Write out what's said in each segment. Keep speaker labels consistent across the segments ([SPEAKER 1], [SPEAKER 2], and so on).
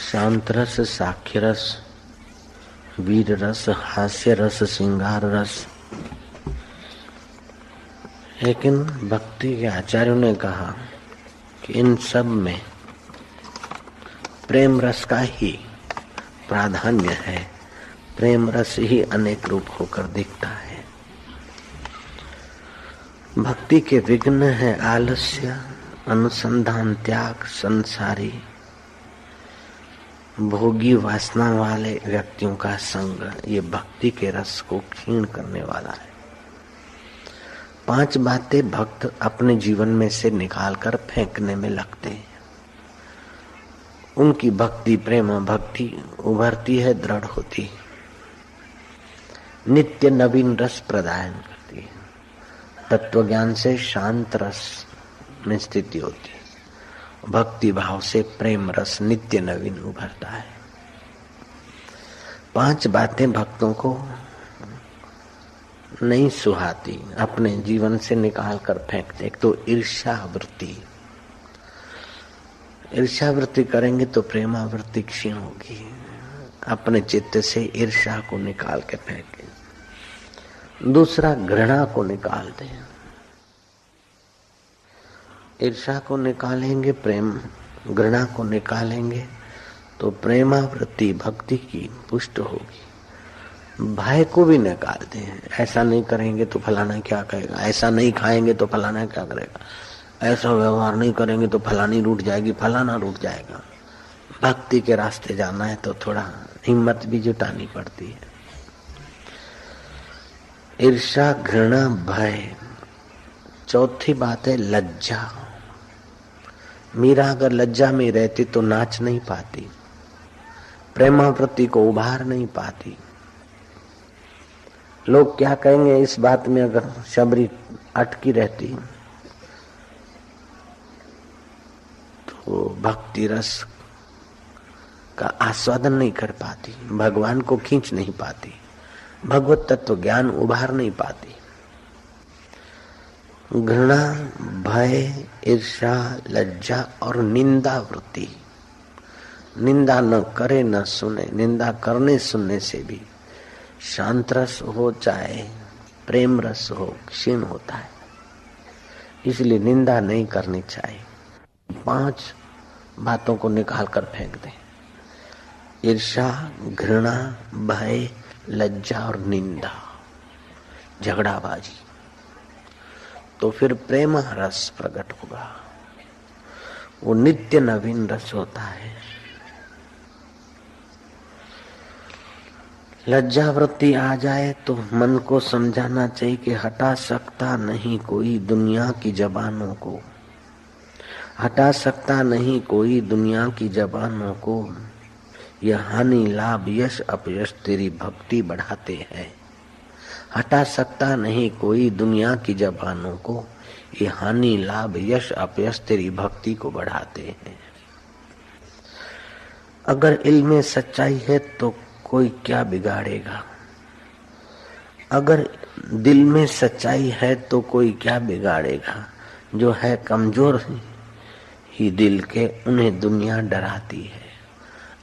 [SPEAKER 1] शांत रस, साख्य रस, वीर रस, हास्य रस, श्रृंगार रस। लेकिन भक्ति के आचार्यों ने कहा कि इन सब में प्रेम रस का ही प्राधान्य है। प्रेम रस ही अनेक रूप होकर दिखता है। भक्ति के विघ्न है आलस्य, अनुसंधान, त्याग, संसारी भोगी वासना वाले व्यक्तियों का संग। ये भक्ति के रस को क्षीण करने वाला है। 5 बातें भक्त अपने जीवन में से निकालकर फेंकने में लगते हैं। उनकी भक्ति, प्रेम भक्ति उभरती है, दृढ़ होती है, नित्य नवीन रस प्रदान करती है। तत्व ज्ञान से शांत रस में स्थिति होती है। भक्ति भाव से प्रेम रस नित्य नवीन उभरता है। 5 बातें भक्तों को नहीं सुहाती, अपने जीवन से निकाल कर फेंकते। एक तो ईर्ष्या वृत्ति। ईर्ष्या वृत्ति करेंगे तो प्रेमावृत्ति क्षीण होगी। अपने चित्त से ईर्ष्या को निकाल के फेंके। दूसरा, घृणा को निकाल दें। ईर्ष्या को निकालेंगे, प्रेम घृणा को निकालेंगे तो प्रेमावृत्ति भक्ति की पुष्ट होगी। भय को भी निकाल दें। ऐसा नहीं करेंगे तो फलाना क्या कहेगा, ऐसा नहीं खाएंगे तो फलाना क्या करेगा, ऐसा व्यवहार नहीं करेंगे तो फलानी रूठ जाएगी, फलाना रूठ जाएगा। भक्ति के रास्ते जाना है तो थोड़ा हिम्मत भी जुटानी पड़ती है। ईर्ष्या, घृणा, भय। चौथी बात है लज्जा। मीरा अगर लज्जा में रहती तो नाच नहीं पाती, प्रेमावृत्ति को उभार नहीं पाती। लोग क्या कहेंगे इस बात में अगर शबरी अटकी रहती तो भक्ति रस का आस्वादन नहीं कर पाती, भगवान को खींच नहीं पाती, भगवत तत्व ज्ञान उभार नहीं पाती। घृणा, भय, ईर्ष्या, लज्जा और निंदा वृत्ति। निंदा न करे न सुने। निंदा करने सुनने से भी शांत रस हो चाहे प्रेम रस हो क्षीण होता है। इसलिए निंदा नहीं करनी चाहिए। 5 बातों को निकाल कर फेंक दें। ईर्ष्या, घृणा, भय, लज्जा और निंदा, झगड़ाबाजी। तो फिर प्रेम रस प्रकट होगा। वो नित्य नवीन रस होता है। लज्जा वृत्ति आ जाए तो मन को समझाना चाहिए कि हटा सकता नहीं कोई दुनिया की जबानों को, हटा सकता नहीं कोई दुनिया की जबानों को। यह हानि लाभ यश अपयश तेरी भक्ति बढ़ाते हैं। हटा सकता नहीं कोई दुनिया की जबानों को। ये हानि लाभ यश अपयश तेरी भक्ति को बढ़ाते हैं। अगर इल्म में सच्चाई है तो कोई क्या बिगाड़ेगा। अगर दिल में सच्चाई है तो कोई क्या बिगाड़ेगा। जो है कमजोर ही दिल के उन्हें दुनिया डराती है।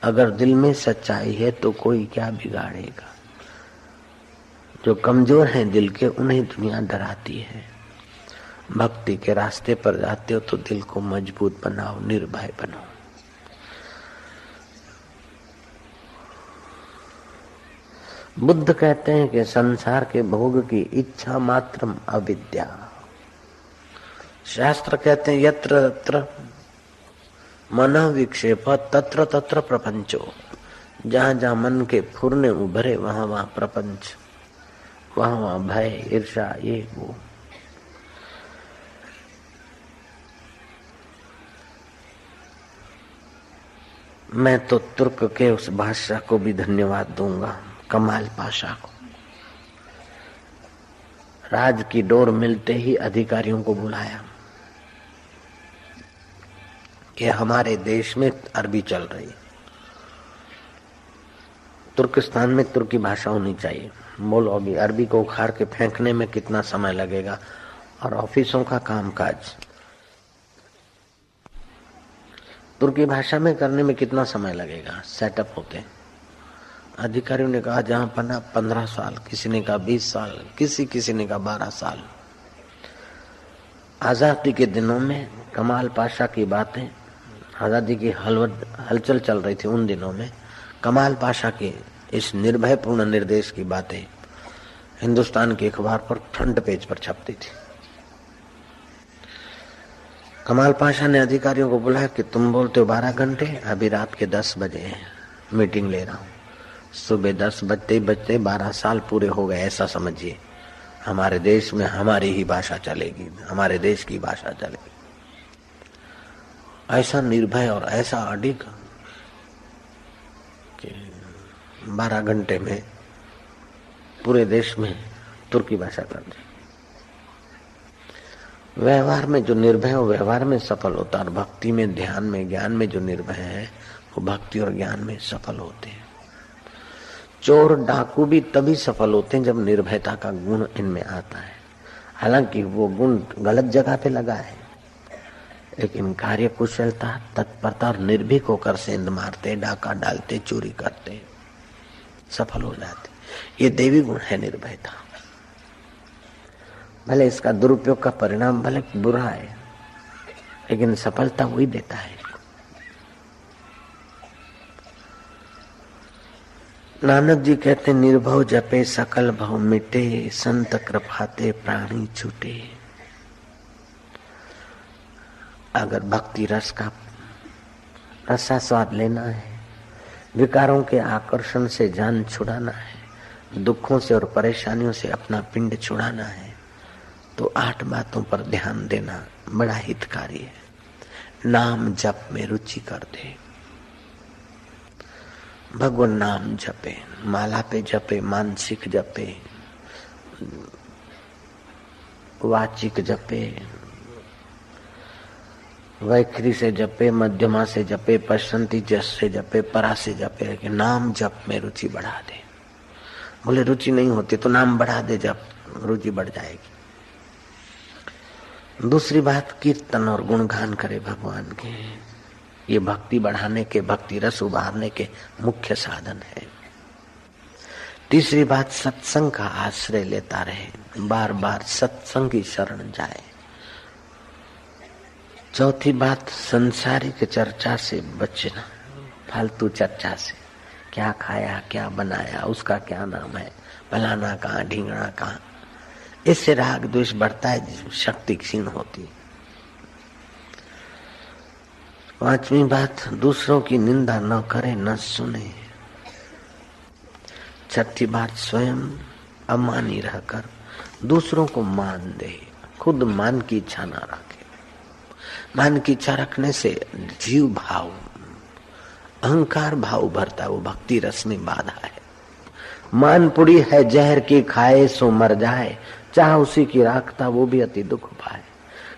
[SPEAKER 1] अगर दिल में सच्चाई है तो कोई क्या बिगाड़ेगा। जो कमजोर हैं दिल के उन्हें दुनिया डराती है। भक्ति के रास्ते पर जाते हो तो दिल को मजबूत बनाओ, निर्भय बनाओ। बुद्ध कहते हैं कि संसार के भोग की इच्छा मात्रम अविद्या। शास्त्र कहते हैं यत्र तत्र मनः विक्षेप तत्र तत्र प्रपंचो। जहां जहां मन के फुरने उभरे वहां वहां प्रपंच, वहां वहां भय, ईर्ष्या, ये वो। मैं तो तुर्क के उस बादशाह को भी धन्यवाद दूंगा, कमाल पाशा को। राज की डोर मिलते ही अधिकारियों को बुलाया कि हमारे देश में अरबी चल रही, तुर्किस्तान में तुर्की भाषा होनी चाहिए। बोलो अभी अरबी को उखाड़ के फेंकने में कितना समय लगेगा। और ऑफिसों का कामकाज तुर्की भाषा में करने में कितना समय लगेगा? सेटअप होते। अधिकारियों ने कहा जहां पना 15 साल, किसी ने कहा 20 साल, किसी ने कहा 12 साल। आजादी के दिनों में कमाल पाशा की बातें, आजादी की हलचल चल रही थी उन दिनों में, कमाल पाशा के इस निर्भय पूर्ण निर्देश की बातें हिंदुस्तान के अखबार पर फ्रंट पेज पर छपती थी। कमाल पाशा ने अधिकारियों को बुलाया कि तुम बोलते हो 12 घंटे, अभी रात के 10 बजे मीटिंग ले रहा हूं। सुबह 10 बजते 12 साल पूरे हो गए, ऐसा समझिए। हमारे देश में हमारी ही भाषा चलेगी, हमारे देश की भाषा चलेगी। ऐसा निर्भय और ऐसा अडिग कि 12 घंटे में पूरे देश में तुर्की भाषा कर दी। व्यवहार में जो निर्भय है वो व्यवहार में सफल होता है, और भक्ति में, ध्यान में, ज्ञान में जो निर्भय है वो भक्ति और ज्ञान में सफल होते हैं। चोर डाकू भी तभी सफल होते हैं जब निर्भयता का गुण इनमें आता है। हालांकि वो गुण गलत जगह पे लगा है, लेकिन कार्य कुशलता, तत्परता और निर्भीक होकर सेंध मारते, डाका डालते, चोरी करते, सफल हो जाते। ये देवी गुण है निर्भयता। भले इसका दुरुपयोग का परिणाम भले बुरा है, लेकिन सफलता वही देता है। नानक जी कहते निर्भव जपे सकल भव मिटे, संत कृपाते प्राणी छूटे। अगर भक्ति रस का रसा स्वाद लेना है, विकारों के आकर्षण से जान छुड़ाना है, दुखों से और परेशानियों से अपना पिंड छुड़ाना है, तो 8 बातों पर ध्यान देना बड़ा हितकारी है। नाम जप में रुचि कर दे। भगवान नाम जपे, माला पे जपे, मानसिक जपे, वाचिक जपे, वैखरी से जपे, मध्यमा से जपे, पश्चंती जस से जपे, परा से जपे, लेकिन नाम जप में रुचि बढ़ा दे। बोले रुचि नहीं होती तो नाम बढ़ा दे, जप रुचि बढ़ जाएगी। दूसरी बात, कीर्तन और गुणगान करे भगवान के। ये भक्ति बढ़ाने के, भक्ति रस उभारने के मुख्य साधन है। तीसरी बात, सत्संग का आश्रय लेता रहे, बार बार सत्संग की शरण जाए। चौथी बात, संसारिक चर्चा से बचना, फालतू चर्चा से। क्या खाया, क्या बनाया, उसका क्या नाम है, फलाना कहाँ, ढींगना कहाँ। इससे राग द्वेष बढ़ता है, शक्ति क्षीण होती। पांचवी बात, दूसरों की निंदा न करे, न सुने। छठी बात, स्वयं अमानी रहकर दूसरों को मान दे, खुद मान की इच्छा न रखे। मान की इच्छा रखने से जीव भाव, अहंकार भाव भरता है, वो भक्ति रस में बाधा है। मान पुड़ी है जहर की खाए सो मर जाए, चाह उसी की राखता वो भी अति दुख पाए।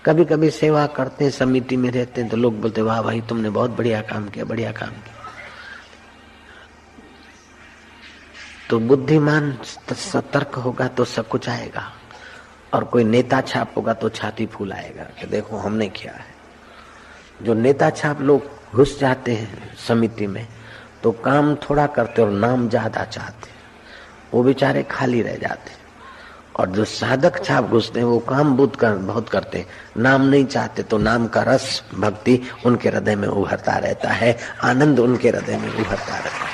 [SPEAKER 1] कभी कभी सेवा करते, समिति में रहते हैं तो लोग बोलते वाह भाई तुमने बहुत बढ़िया काम किया, बढ़िया काम किया। तो बुद्धिमान सतर्क होगा तो सब कुछ आएगा, और कोई नेता छाप होगा तो छाती फूलाएगा कि देखो हमने किया है। जो नेता छाप लोग घुस जाते हैं समिति में तो काम थोड़ा करते और नाम ज्यादा चाहते, वो बेचारे खाली रह जाते। और जो साधक छाप घुसते हैं वो काम बहुत करते, नाम नहीं चाहते, तो नाम का रस भक्ति उनके हृदय में उभरता रहता है, आनंद उनके हृदय में उभरता रहता है।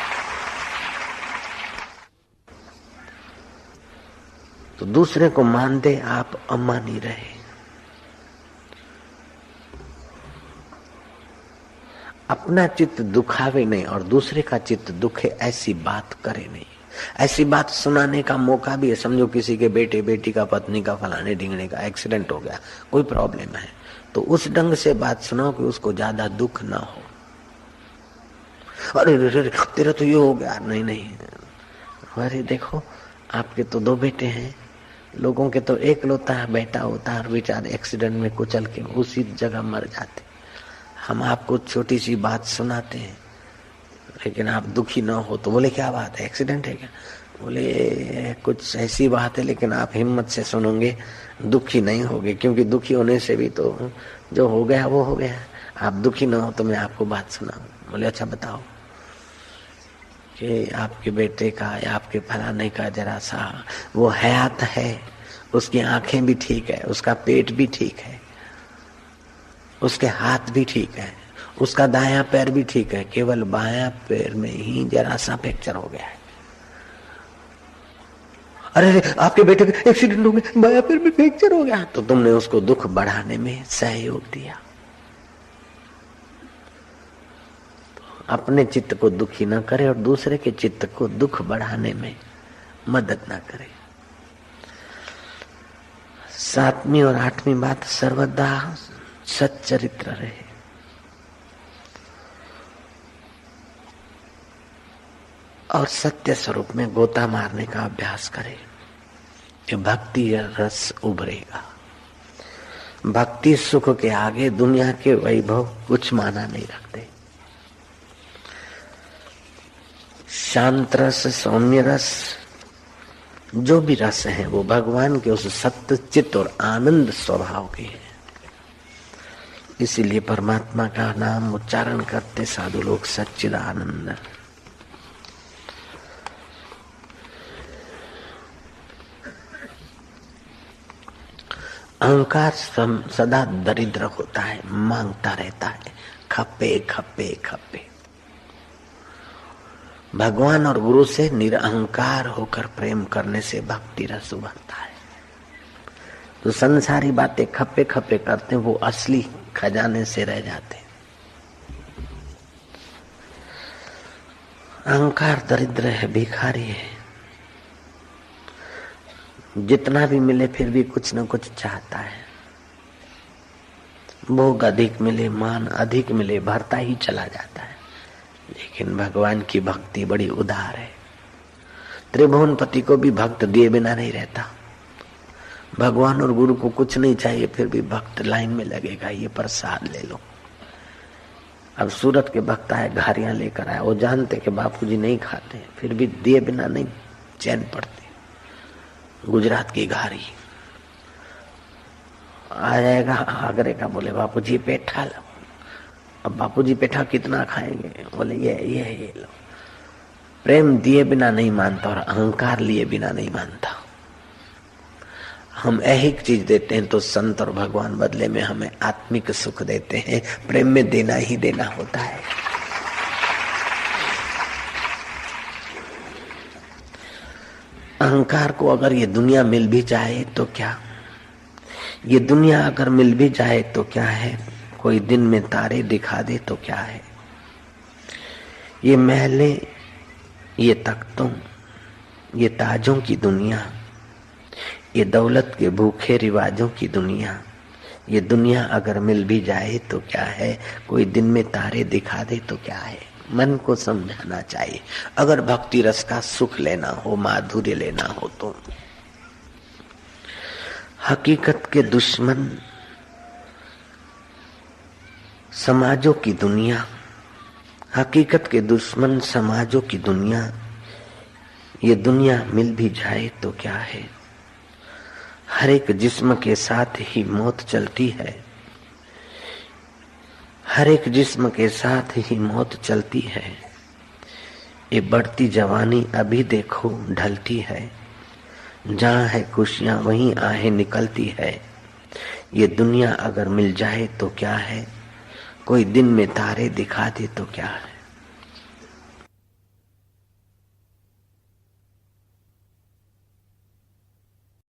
[SPEAKER 1] तो दूसरे को मान दे, आप अमानी रहे। अपना चित्त दुखावे नहीं और दूसरे का चित्त दुखे ऐसी बात करे नहीं। ऐसी बात सुनाने का मौका भी है। समझो किसी के बेटे बेटी का, पत्नी का, फलाने ढिंगने का एक्सीडेंट हो गया, कोई प्रॉब्लम है, तो उस ढंग से बात सुनाओ कि उसको ज्यादा दुख ना हो। अरे तेरा तो ये हो गया, नहीं नहीं, अरे देखो आपके तो 2 बेटे हैं, लोगों के तो एक लौता बेटा होता है और बेचारे एक्सीडेंट में कुचल के उसी जगह मर जाते। हम आपको छोटी सी बात सुनाते हैं लेकिन आप दुखी ना हो। तो बोले क्या बात है, एक्सीडेंट है क्या? बोले कुछ ऐसी बात है, लेकिन आप हिम्मत से सुनोगे, दुखी नहीं होगे, क्योंकि दुखी होने से भी तो जो हो गया वो हो गया। आप दुखी ना हो तो मैं आपको बात सुनाऊं। बोले अच्छा बताओ कि आपके बेटे का या आपके फलाने का जरा सा वो हयात है, उसकी आंखें भी ठीक है, उसका पेट भी ठीक है, उसके हाथ भी ठीक है, उसका दायां पैर भी ठीक है, केवल बायां पैर में ही जरा सा फ्रैक्चर हो गया है। अरे आपके बेटे का एक्सीडेंट हो गया, बायां पैर में फ्रैक्चर हो गया, तो तुमने उसको दुख बढ़ाने में सहयोग दिया। अपने चित्त को दुखी न करे और दूसरे के चित्त को दुख बढ़ाने में मदद न करे। 7वीं और 8वीं बात, सर्वदा सच्चरित्र रहे। और सत्य स्वरूप में गोता मारने का अभ्यास करे, कि भक्ति रस उभरेगा। भक्ति सुख के आगे दुनिया के वैभव कुछ माना नहीं रखते। शांत रस, सौम्य रस, जो भी रस है वो भगवान के उस सत्य चित्त और आनंद स्वभाव के हैं। इसीलिए परमात्मा का नाम उच्चारण करते साधु लोग सच्चिदानंद। अहंकार सदा दरिद्र होता है, मांगता रहता है, खपे खपे खपे। भगवान और गुरु से निरअहंकार होकर प्रेम करने से भक्ति रस उभरता है। तो संसारी बातें खपे खपे करते वो असली खजाने से रह जाते। अहंकार दरिद्र है, भिखारी है, जितना भी मिले फिर भी कुछ न कुछ चाहता है। भोग अधिक मिले, मान अधिक मिले, भरता ही चला जाता है। लेकिन भगवान की भक्ति बड़ी उदार है। त्रिभुवनपति को भी भक्त दिए बिना नहीं रहता। भगवान और गुरु को कुछ नहीं चाहिए, फिर भी भक्त लाइन में लगेगा, ये प्रसाद ले लो। अब सूरत के भक्त आए, घारियां लेकर आए, वो जानते कि बापूजी नहीं खाते, फिर भी दिए बिना नहीं चैन पड़ते। गुजरात की घारी आ जाएगा आगरे का, बोले बापूजी पेठा लो। अब बापूजी पेठा कितना खाएंगे, बोले ये लो। प्रेम दिए बिना नहीं मानता और अहंकार लिए बिना नहीं मानता। हम ऐहिक चीज देते हैं तो संत और भगवान बदले में हमें आत्मिक सुख देते हैं। प्रेम में देना ही देना होता है। अहंकार को अगर ये दुनिया मिल भी जाए तो क्या, ये दुनिया अगर मिल भी जाए तो क्या है, कोई दिन में तारे दिखा दे तो क्या है, ये महले, ये तख्तों, ये ताजों की दुनिया, ये दौलत के भूखे रिवाजों की दुनिया, ये दुनिया अगर मिल भी जाए तो क्या है, कोई दिन में तारे दिखा दे तो क्या है। मन को समझाना चाहिए। अगर भक्ति रस का सुख लेना हो, माधुर्य लेना हो तो हकीकत के दुश्मन समाजों की दुनिया, हकीकत के दुश्मन समाजों की दुनिया, ये दुनिया मिल भी जाए तो क्या है। हर एक जिस्म के साथ ही मौत चलती है, हर एक जिस्म के साथ ही मौत चलती है। ये बढ़ती जवानी अभी देखो ढलती है, जहाँ है खुशियाँ वहीं आहें निकलती है। ये दुनिया अगर मिल जाए तो क्या है, कोई दिन में तारे दिखा दे तो क्या है।